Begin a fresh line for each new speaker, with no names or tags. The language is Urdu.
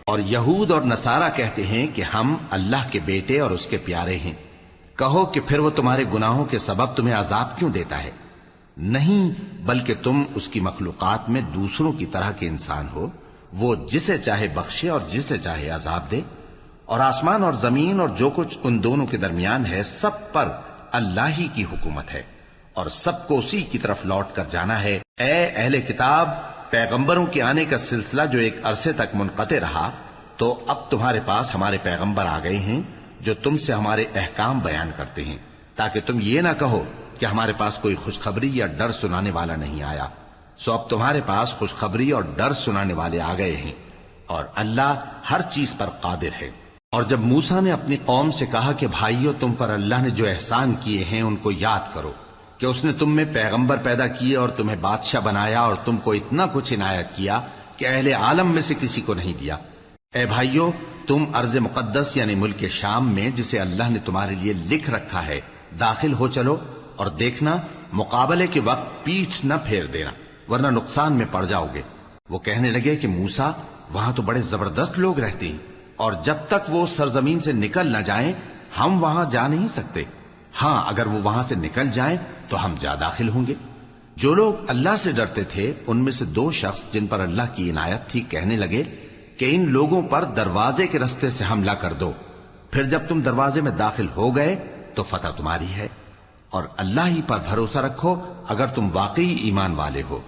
اور یہود اور نصارہ کہتے ہیں کہ ہم اللہ کے بیٹے اور اس کے پیارے ہیں۔ کہو کہ پھر وہ تمہارے گناہوں کے سبب تمہیں عذاب کیوں دیتا ہے؟ نہیں، بلکہ تم اس کی مخلوقات میں دوسروں کی طرح کے انسان ہو، وہ جسے چاہے بخشے اور جسے چاہے عذاب دے۔ اور آسمان اور زمین اور جو کچھ ان دونوں کے درمیان ہے، سب پر اللہ ہی کی حکومت ہے اور سب کو اسی کی طرف لوٹ کر جانا ہے۔ اے اہل کتاب، پیغمبروں کے آنے کا سلسلہ جو ایک عرصے تک منقطع رہا، تو اب تمہارے پاس ہمارے پیغمبر آ گئے ہیں جو تم سے ہمارے احکام بیان کرتے ہیں، تاکہ تم یہ نہ کہو کہ ہمارے پاس کوئی خوشخبری یا ڈر سنانے والا نہیں آیا۔ سو اب تمہارے پاس خوشخبری اور ڈر سنانے والے آ گئے ہیں، اور اللہ ہر چیز پر قادر ہے۔ اور جب موسیٰ نے اپنی قوم سے کہا کہ بھائیو، تم پر اللہ نے جو احسان کیے ہیں ان کو یاد کرو، کہ اس نے تم میں پیغمبر پیدا کیے اور تمہیں بادشاہ بنایا اور تم کو اتنا کچھ عنایت کیا کہ اہل عالم میں سے کسی کو نہیں دیا۔ اے بھائیو، تم ارض مقدس یعنی ملک شام میں، جسے اللہ نے تمہارے لیے لکھ رکھا ہے، داخل ہو چلو، اور دیکھنا مقابلے کے وقت پیٹھ نہ پھیر دینا، ورنہ نقصان میں پڑ جاؤ گے۔ وہ کہنے لگے کہ موسیٰ، وہاں تو بڑے زبردست لوگ رہتے ہیں، اور جب تک وہ سرزمین سے نکل نہ جائیں ہم وہاں جا نہیں سکتے۔ ہاں، اگر وہ وہاں سے نکل جائیں تو ہم جا داخل ہوں گے۔ جو لوگ اللہ سے ڈرتے تھے ان میں سے 2 شخص جن پر اللہ کی عنایت تھی کہنے لگے کہ ان لوگوں پر دروازے کے رستے سے حملہ کر دو، پھر جب تم دروازے میں داخل ہو گئے تو فتح تمہاری ہے، اور اللہ ہی پر بھروسہ رکھو اگر تم واقعی ایمان والے ہو۔